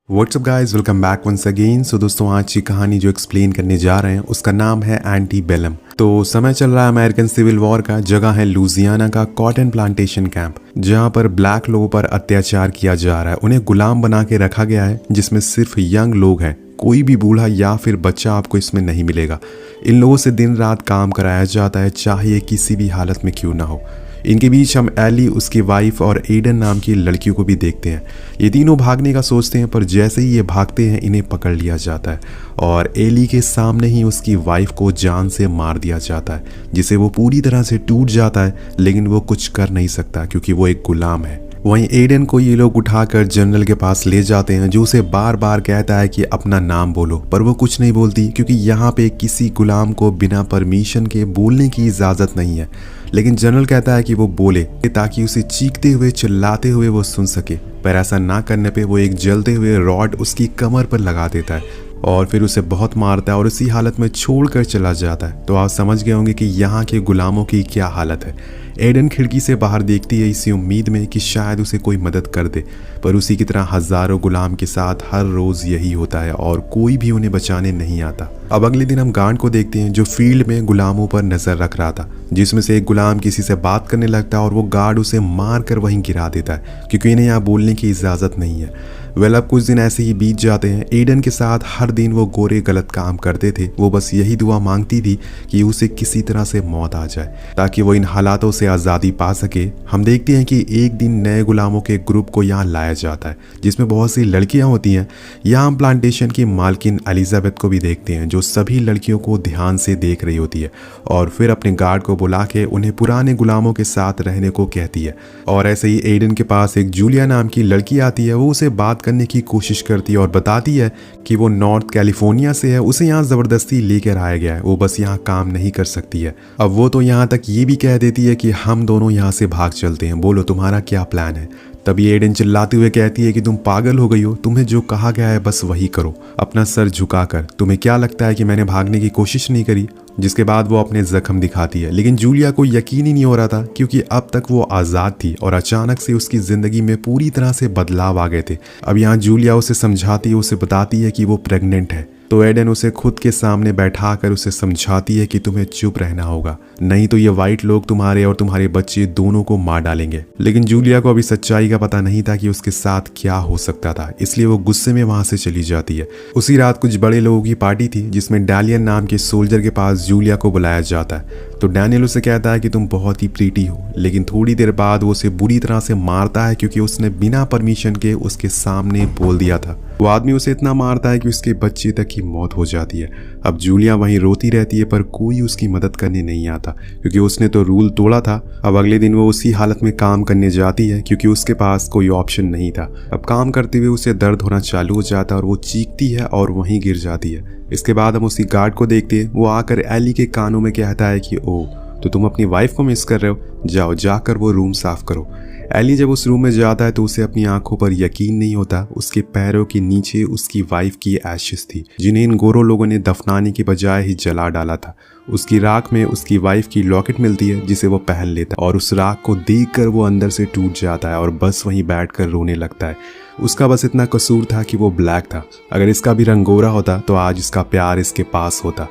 WhatsApp guys, welcome back once again. So दोस्तों, आज की कहानी जो एक्सप्लेन करने जा रहे हैं उसका नाम है एंटी बेलम। तो समय चल रहा है अमेरिकन सिविल वॉर का। जगह है लुजियाना का कॉटन प्लांटेशन कैंप, जहां पर ब्लैक लोगों पर अत्याचार किया जा रहा है। उन्हें गुलाम बना के रखा गया है, जिसमें सिर्फ यंग लोग हैं। कोई भी बूढ़ा या फिर बच्चा आपको इसमें नहीं मिलेगा। इन लोगों से दिन रात काम कराया जाता है, चाहे ये किसी भी हालत में क्यों ना हो। इनके बीच हम एली, उसकी वाइफ और एडन नाम की लड़कियों को भी देखते हैं। ये तीनों भागने का सोचते हैं, पर जैसे ही ये भागते हैं इन्हें पकड़ लिया जाता है और एली के सामने ही उसकी वाइफ को जान से मार दिया जाता है, जिसे वो पूरी तरह से टूट जाता है। लेकिन वो कुछ कर नहीं सकता क्योंकि वो एक गुलाम है। वहीं एडन को ये लोग उठाकर जनरल के पास ले जाते हैं, जो उसे बार बार कहता है कि अपना नाम बोलो, पर वो कुछ नहीं बोलती क्योंकि यहाँ पे किसी गुलाम को बिना परमिशन के बोलने की इजाज़त नहीं है। लेकिन जनरल कहता है कि वो बोले ताकि उसे चीखते हुए चिल्लाते हुए वो सुन सके, पर ऐसा ना करने पे वो एक जलते हुए रॉड उसकी कमर पर लगा देता है और फिर उसे बहुत मारता है और उसी हालत में छोड़कर चला जाता है। तो आप समझ गए होंगे कि यहाँ के गुलामों की क्या हालत है। एडन खिड़की से बाहर देखती है इसी उम्मीद में कि शायद उसे कोई मदद कर दे, पर उसी की तरह हजारों गुलाम के साथ हर रोज यही होता है और कोई भी उन्हें बचाने नहीं आता। अब अगले दिन हम गार्ड को देखते हैं जो फील्ड में गुलामों पर नजर रख रहा था, जिसमें से एक गुलाम किसी से बात करने लगता है और वो गार्ड उसे मार कर वहीं गिरा देता है क्योंकि इन्हें यहाँ बोलने की इजाज़त नहीं है। अब कुछ दिन ऐसे ही बीत जाते हैं। एडन के साथ हर दिन वो गोरे गलत काम करते थे। वो बस यही दुआ मांगती थी कि उसे किसी तरह से मौत आ जाए ताकि वो इन हालातों से आज़ादी पा सके। हम देखते हैं कि एक दिन नए गुलामों के ग्रुप को यहाँ लाया जाता है, जिसमें बहुत सी लड़कियाँ होती हैं। यहाँ हम प्लांटेशन की मालकिन एलिजाबेथ को भी देखते हैं, जो सभी लड़कियों को ध्यान से देख रही होती है और फिर अपने गार्ड को बुला के उन्हें पुराने गुलामों के साथ रहने को कहती है। और ऐसे ही एडन के पास एक जूलिया नाम की लड़की आती है। वो उसे बात करने की कोशिश करती है और बताती है कि वो नॉर्थ कैलिफोर्निया से है, उसे यहाँ ज़बरदस्ती लेकर आया गया है, वो बस यहाँ काम नहीं कर सकती है। अब वो तो यहाँ तक ये भी कह देती है कि हम दोनों यहाँ से भाग चलते हैं, बोलो तुम्हारा क्या प्लान है। तभी एडन चिल्लाते हुए कहती है कि तुम पागल हो गई हो, तुम्हें जो कहा गया है बस वही करो, अपना सर झुकाकर। तुम्हें क्या लगता है कि मैंने भागने की कोशिश नहीं करी? जिसके बाद वो अपने जख्म दिखाती है। लेकिन जूलिया को यकीन ही नहीं हो रहा था क्योंकि अब तक वो आज़ाद थी और अचानक से उसकी ज़िंदगी में पूरी तरह से बदलाव आ गए थे। अब यहाँ जूलिया उसे समझाती है, उसे बताती है कि वो प्रेग्नेंट है। तो एडन उसे खुद के सामने बैठाकर उसे समझाती है कि तुम्हें चुप रहना होगा, नहीं तो ये वाइट लोग तुम्हारे और तुम्हारे बच्चे दोनों को मार डालेंगे। लेकिन जूलिया को अभी सच्चाई का पता नहीं था कि उसके साथ क्या हो सकता था, इसलिए वो गुस्से में वहां से चली जाती है। उसी रात कुछ बड़े लोगों की पार्टी थी, जिसमें डैलियन नाम के सोल्जर के पास जूलिया को बुलाया जाता है। तो डैनियल उसे कहता है कि तुम बहुत ही प्रीटी हो, लेकिन थोड़ी देर बाद वो उसे बुरी तरह से मारता है क्योंकि उसने बिना परमिशन के उसके सामने बोल दिया था। वो आदमी उसे इतना मारता है कि उसके बच्चे तक की मौत हो जाती है। अब जूलिया वहीं रोती रहती है, पर कोई उसकी मदद करने नहीं आता क्योंकि उसने तो रूल तोड़ा था। अब अगले दिन वो उसी हालत में काम करने जाती है क्योंकि उसके पास कोई ऑप्शन नहीं था। अब काम करते हुए उसे दर्द होना चालू हो जाता है और वो चीखती है और वहीं गिर जाती है। इसके बाद हम उसी गार्ड को देखते हैं। वो आकर एली के कानों में कहता है कि ओ, तो तुम अपनी वाइफ को मिस कर रहे हो, जाओ जाकर वो रूम साफ करो। एली जब उस रूम में जाता है तो उसे अपनी आंखों पर यकीन नहीं होता। उसके पैरों के नीचे उसकी वाइफ की एशेस थी, जिन्हें इन गोरों लोगों ने दफनाने की बजाय ही जला डाला था। उसकी राख में उसकी वाइफ की लॉकेट मिलती है, जिसे वो पहन लेता है और उस राख को देखकर वो अंदर से टूट जाता है और बस वहीं बैठकर रोने लगता है। उसका बस इतना कसूर था कि वो ब्लैक था। अगर इसका भी रंग गोरा होता तो आज इसका प्यार इसके पास होता।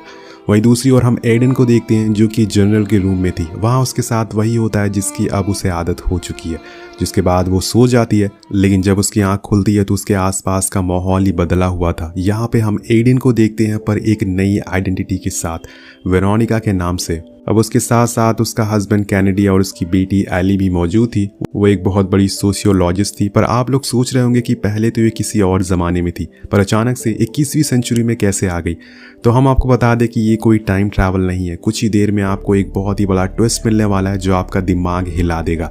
वहीं दूसरी ओर हम एडन को देखते हैं, जो कि जनरल के रूम में थी। वहाँ उसके साथ वही होता है जिसकी अब उसे आदत हो चुकी है। जिसके बाद वो सो जाती है, लेकिन जब उसकी आंख खुलती है तो उसके आसपास का माहौल ही बदला हुआ था। यहाँ पे हम एडन को देखते हैं, पर एक नई आइडेंटिटी के साथ, वेरोनिका के नाम से। अब उसके साथ साथ उसका हस्बैंड कैनेडी और उसकी बेटी एली भी मौजूद थी। वो एक बहुत बड़ी सोशियोलॉजिस्ट थी। पर आप लोग सोच रहे होंगे कि पहले तो ये किसी और ज़माने में थी, पर अचानक से 21वीं सेंचुरी में कैसे आ गई। तो हम आपको बता दें कि ये कोई टाइम ट्रैवल नहीं है। कुछ ही देर में आपको एक बहुत ही बड़ा ट्विस्ट मिलने वाला है जो आपका दिमाग हिला देगा।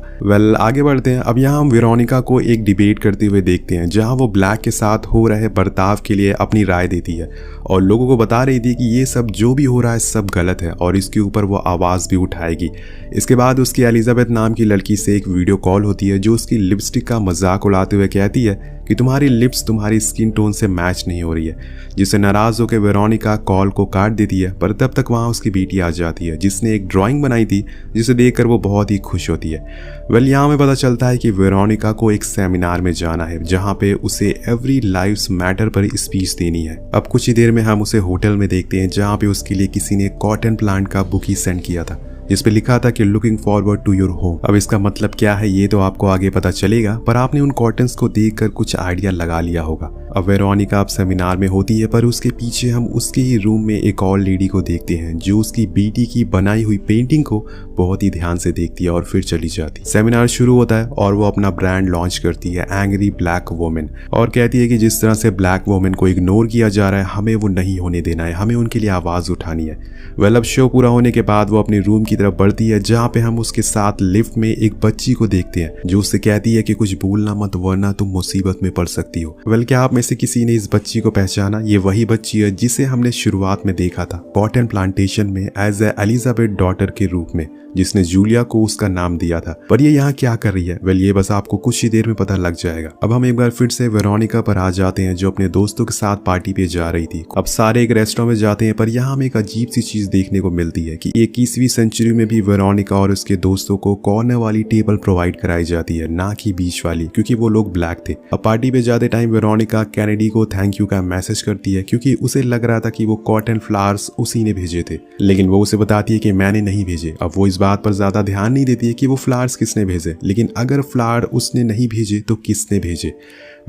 आगे बढ़ते हैं। अब यहाँ हम वेरोनिका को एक डिबेट करते हुए देखते हैं, जहाँ वो ब्लैक के साथ हो रहे बर्ताव के लिए अपनी राय देती है और लोगों को बता रही थी कि ये सब जो भी हो रहा है सब गलत है और इसके ऊपर वो आवाज़ भी उठाएगी। इसके बाद उसकी एलिजाबेथ नाम की लड़की से एक वीडियो कॉल होती है, जो उसकी लिपस्टिक का मजाक उड़ाते हुए कहती है कि तुम्हारी लिप्स तुम्हारी स्किन टोन से मैच नहीं हो रही है, जिससे नाराज होकर वेरोनिका कॉल को काट देती है। पर तब तक वहाँ उसकी बेटी आ जाती है जिसने एक ड्राइंग बनाई थी, जिसे देखकर वो बहुत ही खुश होती है। वेल यहाँ में पता चलता है कि वेरोनिका को एक सेमिनार में जाना है जहाँ पे उसे एवरी लाइव्स मैटर पर स्पीच देनी है। अब कुछ ही देर में हम उसे होटल में देखते हैं जहाँ पे उसके लिए किसी ने कॉटन प्लांट का बुक ही सेंड किया था, जिस पे लिखा था कि looking forward to your home. अब इसका मतलब क्या है ये तो आपको आगे पता चलेगा, पर आपने उन कॉटन्स को देखकर कुछ आइडिया लगा लिया होगा। अब वेरोनिका अब सेमिनार में होती है, पर उसके पीछे हम उसके ही रूम में एक और लेडी को देखते हैं जो उसकी बेटी की बनाई हुई पेंटिंग को बहुत ही ध्यान से देखती है और फिर चली जाती। सेमिनार शुरू होता है और वो अपना ब्रांड लॉन्च करती है, एंग्री ब्लैक वुमेन, और कहती है कि जिस तरह से ब्लैक वुमेन को इग्नोर किया जा रहा है हमें वो नहीं होने देना है, हमें उनके लिए आवाज उठानी है। वेल अब शो पूरा होने के बाद वो अपने रूम की तरफ बढ़ती है जहाँ पे हम उसके साथ लिफ्ट में एक बच्ची को देखते हैं जो उससे कहती है कि कुछ भूलना मत वरना तुम मुसीबत में पड़ सकती हो। वेल क्या आप में से किसी ने इस बच्ची को पहचाना? ये वही बच्ची है जिसे हमने शुरुआत में देखा था कॉटन प्लांटेशन में एज ए एलिजाबेथ डॉटर के रूप में, जिसने जूलिया को उसका नाम दिया था। पर ये यहाँ क्या कर रही है? वेल ये बस आपको कुछ ही देर में पता लग जाएगा। अब हम एक बार फिर से वेरोनिका पर आ जाते हैं जो अपने दोस्तों के साथ पार्टी पे जा रही थी। अब सारे एक रेस्टोरेंट में जाते हैं, पर यहाँ हमें एक अजीब सी चीज देखने को मिलती है कि 21वीं सेंचुरी में भी वेरोनिका और उसके दोस्तों को कॉर्नर वाली टेबल प्रोवाइड कराई जाती है, ना कि बीच वाली, क्योंकि वो लोग ब्लैक थे। अब पार्टी पे जाते टाइम वेरोनिका कैनेडी को थैंक यू का मैसेज करती है क्योंकि उसे लग रहा था कि वो कॉटन फ्लावर्स उसी ने भेजे थे, लेकिन वो उसे बताती है कि मैंने नहीं भेजे। अब वो इस बात पर ज्यादा ध्यान नहीं देती है कि वो फ्लावर्स किसने भेजे, लेकिन अगर फ्लावर उसने नहीं भेजे तो किसने भेजे।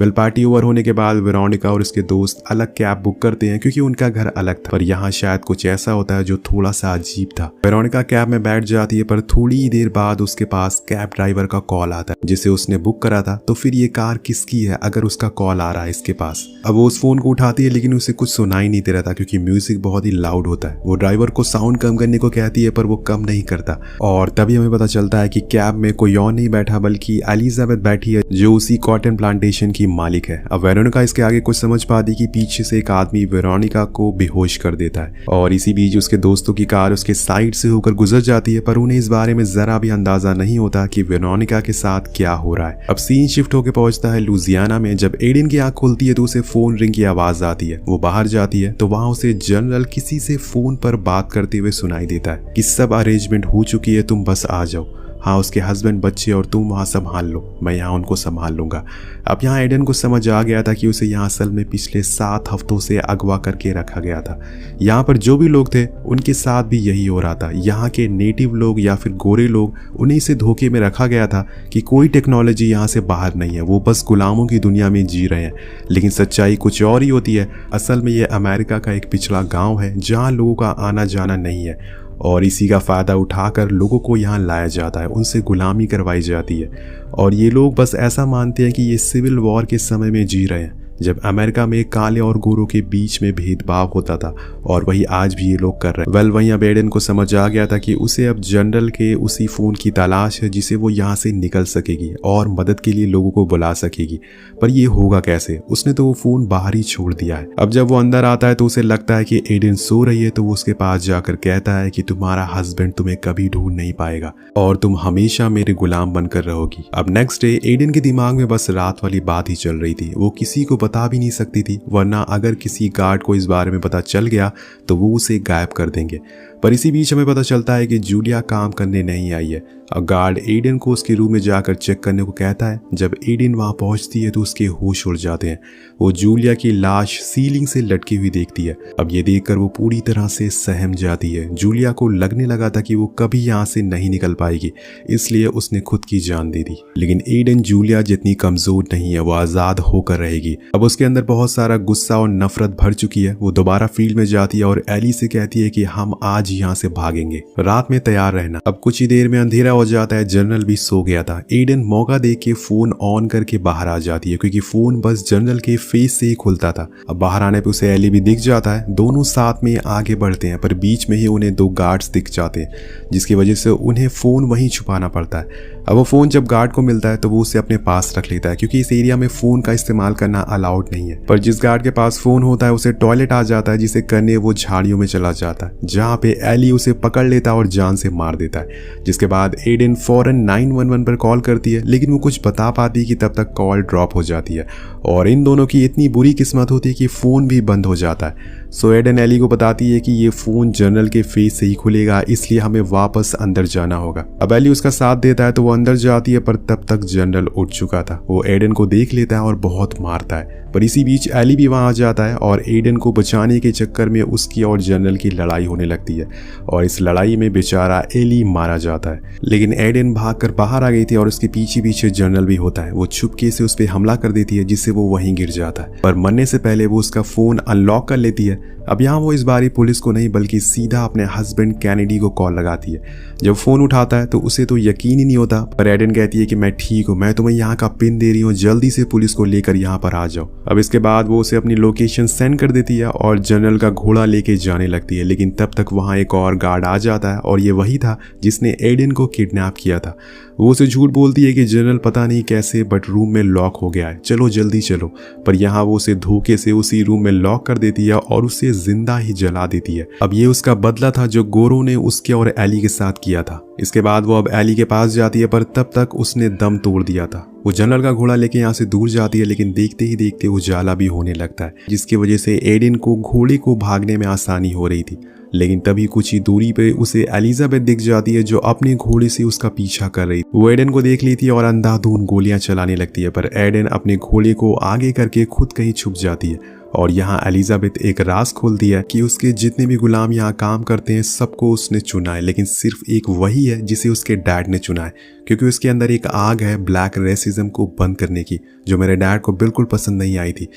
वेल पार्टी ओवर होने के बाद वेरोनिका और उसके दोस्त अलग कैब बुक करते हैं क्योंकि उनका घर अलग था, पर यहाँ शायद कुछ ऐसा होता है जो थोड़ा सा अजीब था। वेरोनिका कैब में बैठ जाती है, पर थोड़ी ही देर बाद उसके पास कैब ड्राइवर का कॉल आता है जिसे उसने बुक करा था। तो फिर ये कार किसकी है अगर उसका कॉल आ रहा है इसके पास? अब वो उस फोन को उठाती है लेकिन उसे कुछ सुनाई नहीं दे रहा था क्योंकि म्यूजिक बहुत ही लाउड होता है। वो ड्राइवर को साउंड कम करने को कहती है पर वो कम नहीं करता, और तभी हमें पता चलता है कि कैब में कोई और नहीं बैठा बल्कि एलिजाबेथ बैठी है जो उसी कॉटन प्लांटेशन की मालिक है। अब वेरोनिका इसके आगे कुछ समझ पाती कि पीछे से एक आदमी वेरोनिका को बेहोश कर देता है, और इसी बीच उसके दोस्तों की कार उसके साइड से होकर गुजर जाती है, पर उन्हें इस बारे में जरा भी अंदाजा नहीं होता कि वेरोनिका के साथ क्या हो रहा है। अब सीन शिफ्ट होकर पहुंचता है लुजियाना में। जब एडन की आंख खुलती है तो उसे फोन रिंग की आवाज आती है। वो बाहर जाती है तो वहां उसे जनरल किसी से फोन पर बात करते हुए सुनाई देता है कि सब अरेंजमेंट हो चुकी है, तुम बस आ जाओ। हाँ, उसके हस्बैंड बच्चे और तुम वहाँ संभाल लो, मैं यहाँ उनको संभाल लूंगा। अब यहाँ एडन को समझ आ गया था कि उसे यहाँ असल में पिछले 7 हफ्तों से अगवा करके रखा गया था। यहाँ पर जो भी लोग थे उनके साथ भी यही हो रहा था। यहाँ के नेटिव लोग या फिर गोरे लोग, उन्हीं से धोखे में रखा गया था कि कोई टेक्नोलॉजी यहाँ से बाहर नहीं है, वो बस गुलामों की दुनिया में जी रहे हैं। लेकिन सच्चाई कुछ और ही होती है। असल में ये अमेरिका का एक पिछड़ा गाँव है जहाँ लोगों का आना जाना नहीं है, और इसी का फ़ायदा उठाकर लोगों को यहाँ लाया जाता है, उनसे गुलामी करवाई जाती है। और ये लोग बस ऐसा मानते हैं कि ये सिविल वॉर के समय में जी रहे हैं, जब अमेरिका में काले और गोरों के बीच में भेदभाव होता था, और वही आज भी ये लोग कर रहे हैं। वेल वहीं अब एडन को समझ आ गया था कि उसे अब जनरल के उसी फोन की तलाश है जिसे वो यहाँ से निकल सकेगी और मदद के लिए लोगों को बुला सकेगी। पर ये होगा कैसे? उसने तो वो फोन बाहर ही छोड़ दिया है। अब जब वो अंदर आता है तो उसे लगता है कि एडन सो रही है, तो वो उसके पास जाकर कहता है कि तुम्हारा हस्बैंड तुम्हें कभी ढूंढ नहीं पाएगा और तुम हमेशा मेरे गुलाम बनकर रहोगी। अब नेक्स्ट डे एडन के दिमाग में बस रात वाली बात ही चल रही थी। वो किसी को बता भी नहीं सकती थी, वरना अगर किसी गार्ड को इस बारे में पता चल गया तो वो उसे गायब कर देंगे। पर इसी बीच हमें पता चलता है कि जूलिया काम करने नहीं आई है। अब गार्ड एडन को उसके रूम में जाकर चेक करने को कहता है। जब एडन वहां पहुंचती है तो उसके होश उड़ जाते हैं। वो जूलिया की लाश सीलिंग से लटकी हुई देखती है। अब ये देखकर वो पूरी तरह से सहम जाती है। जूलिया को लगने लगा था कि वो कभी यहाँ से नहीं निकल पाएगी, इसलिए उसने खुद की जान दे दी। लेकिन एडन जूलिया जितनी कमजोर नहीं है, वो आजाद होकर रहेगी। अब उसके अंदर बहुत सारा गुस्सा और नफरत भर चुकी है। वो दोबारा फील्ड में जाती है और एली से कहती है कि हम आज यहाँ से भागेंगे, रात में तैयार रहना। अब कुछ ही देर में अंधेरा हो जाता है। जनरल भी सो गया था। एडन मौका देख के फोन ऑन करके बाहर आ जाती है क्योंकि फोन बस जनरल के फेस से ही खुलता था। अब बाहर आने पे उसे एली भी दिख जाता है। दोनों साथ में आगे बढ़ते हैं, पर बीच में ही उन्हें 2 गार्ड्स दिख जाते हैं, जिसकी वजह से उन्हें फोन वहीं छुपाना पड़ता है। अब वो फ़ोन जब गार्ड को मिलता है तो वो उसे अपने पास रख लेता है क्योंकि इस एरिया में फ़ोन का इस्तेमाल करना अलाउड नहीं है। पर जिस गार्ड के पास फ़ोन होता है उसे टॉयलेट आ जाता है, जिसे करने वो झाड़ियों में चला जाता है, जहाँ पे एली उसे पकड़ लेता है और जान से मार देता है। जिसके बाद एडन फौरन 911 पर कॉल करती है, लेकिन वो कुछ बता पाती है कि तब तक कॉल ड्रॉप हो जाती है और इन दोनों की इतनी बुरी किस्मत होती है कि फ़ोन भी बंद हो जाता है। सो एडन एली को बताती है कि ये फ़ोन जनरल के फेस से ही खुलेगा, इसलिए हमें वापस अंदर जाना होगा। अब एली उसका साथ देता है तो वो अंदर जाती है, पर तब तक जनरल उठ चुका था। वो एडन को देख लेता है और बहुत मारता है, पर इसी बीच एली भी वहां आ जाता है और एडन को बचाने के चक्कर में उसकी और जनरल की लड़ाई होने लगती है और इस लड़ाई में बेचारा एली मारा जाता है। लेकिन एडन भागकर बाहर आ गई थी और उसके पीछे पीछे जनरल भी होता है। वो चुपके से उस पर हमला कर देती है, जिससे वो वहीं गिर जाता है, पर मरने से पहले वो उसका फ़ोन अनलॉक कर लेती है। अब यहाँ वो इस बारी पुलिस को नहीं बल्कि सीधा अपने हस्बैंड कैनेडी को कॉल लगाती है। जब फ़ोन उठाता है तो उसे तो यकीन ही नहीं होता, पर एडन कहती है कि मैं ठीक हूँ, मैं तुम्हें यहाँ का पिन दे रही हूँ, जल्दी से पुलिस को लेकर यहाँ पर आ जाओ। अब इसके बाद वो उसे अपनी लोकेशन सेंड कर देती है और जनरल का घोड़ा लेके जाने लगती है। लेकिन तब तक वहाँ एक और गार्ड आ जाता है और ये वही था जिसने एडन को किडनैप किया था। वो उसे झूठ बोलती है कि जनरल पता नहीं कैसे बट रूम में लॉक हो गया है, चलो जल्दी चलो। पर यहाँ वो उसे धोखे से उसी रूम में लॉक कर देती है और उसे जिंदा ही जला देती है। अब ये उसका बदला था जो गोरो ने उसके और एली के साथ किया था। इसके बाद वो अब एली के पास जाती है, पर तब तक उसने दम तोड़ दिया था। वो जनरल का घोड़ा लेके यहाँ से दूर जाती है, लेकिन देखते ही देखते उजाला भी होने लगता है, जिसकी वजह से एडन को घोड़े को भागने में आसानी हो रही थी। लेकिन तभी कुछ ही दूरी पे उसे एलिजाबेथ दिख जाती है जो अपने घोड़े से उसका पीछा कर रही थी। वो एडन को देख लेती है और अंधाधुंध गोलियां चलाने लगती है, पर एडन अपने घोड़े को आगे करके खुद कहीं छुप जाती है। और यहाँ एलिजाबेथ एक राज खोलती है कि उसके जितने भी गुलाम यहाँ काम करते हैं सबको उसने चुना है, लेकिन सिर्फ एक वही है जिसे उसके डैड ने चुना है, क्योंकि उसके अंदर एक आग है ब्लैक रेसिज्म को बंद करने की, जो मेरे डैड को बिल्कुल पसंद नहीं आई थी।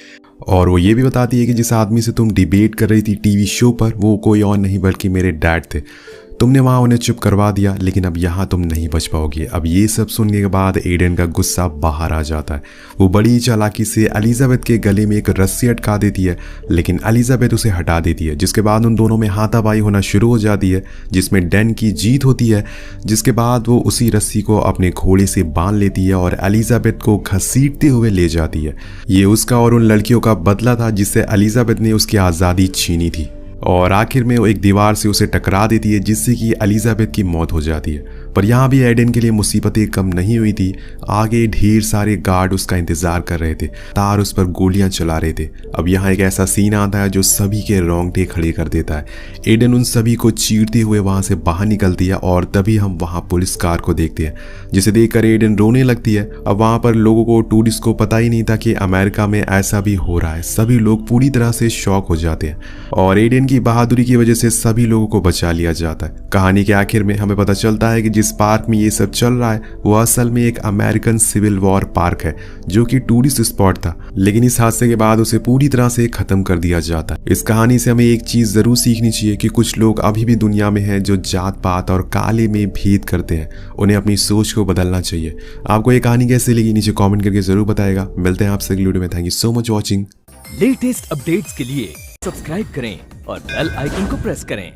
और वो ये भी बताती है कि जिस आदमी से तुम डिबेट कर रही थी टीवी शो पर, वो कोई और नहीं बल्कि मेरे डैड थे। तुमने वहां उन्हें चुप करवा दिया, लेकिन अब यहाँ तुम नहीं बच पाओगे। अब ये सब सुनने के बाद एडन का गुस्सा बाहर आ जाता है। वो बड़ी चालाकी से एलिजाबेथ के गले में एक रस्सी अटका देती है, लेकिन एलिजाबेथ उसे हटा देती है, जिसके बाद उन दोनों में हाथापाई होना शुरू हो जाती है, जिसमें डैन की जीत होती है। जिसके बाद वो उसी रस्सी को अपने घोड़े से बांध लेती है और एलिजाबेथ को घसीटते हुए ले जाती है। ये उसका और उन लड़कियों का बदला था जिससे एलिजाबेथ ने उसकी आज़ादी छीनी थी। और आखिर में वो एक दीवार से उसे टकरा देती है, जिससे कि एलिजाबेथ की मौत हो जाती है। पर यहाँ भी एडन के लिए मुसीबतें कम नहीं हुई थी। आगे ढेर सारे गार्ड उसका इंतजार कर रहे थे, तार उस पर गोलियां चला रहे थे। अब यहाँ एक ऐसा सीन आता है जो सभी के रोंगटे खड़े कर देता है। एडन उन सभी को चीरते हुए वहां से बाहर निकलती है और तभी हम वहां पुलिस कार को देखते हैं, जिसे देखकर एडन रोने लगती है। अब वहां पर लोगों को, टूरिस्ट को पता ही नहीं था कि अमेरिका में ऐसा भी हो रहा है। सभी लोग पूरी तरह से शॉक हो जाते हैं और एडन की बहादुरी की वजह से सभी लोगों को बचा लिया जाता है। कहानी के आखिर में हमें पता चलता है कि जिस पार्क में ये सब चल रहा है वो असल में एक अमेरिकन सिविल वॉर पार्क है, जो कि टूरिस्ट स्पॉट था, लेकिन इस हादसे के बाद उसे पूरी तरह से खत्म कर दिया जाता है। इस कहानी से हमें एक चीज जरूर सीखनी चाहिए कि कुछ लोग अभी भी दुनिया में हैं जो जात पात और काले में भेद करते हैं। उन्हें अपनी सोच को बदलना चाहिए। आपको ये कहानी कैसे लगी नीचे कॉमेंट करके जरूर बताएगा। मिलते हैं आपसे अगली वीडियो में। Thank you so much watching. Latest updates के लिए सब्सक्राइब करें और बेल आइकन को प्रेस करें।